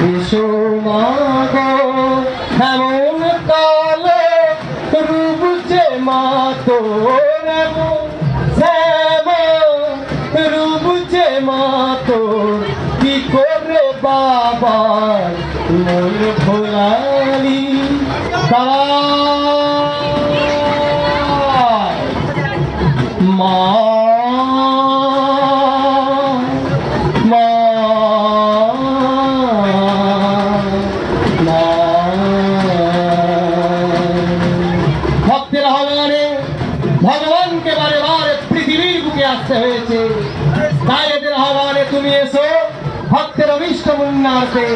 এসো মা গো এমন কালো রূপ যে মা তোর রূপ যে মা তোর কি করে বাবার মন ভোলালি মা ভক্তের আহ্বানে ভগবানকে বারে বারে পৃথিবীর বুকে আসতে হয়েছে। তাই এদের আহ্বানে তুমি এসো ভক্তের অভিষ্ট মুন্নার্থে।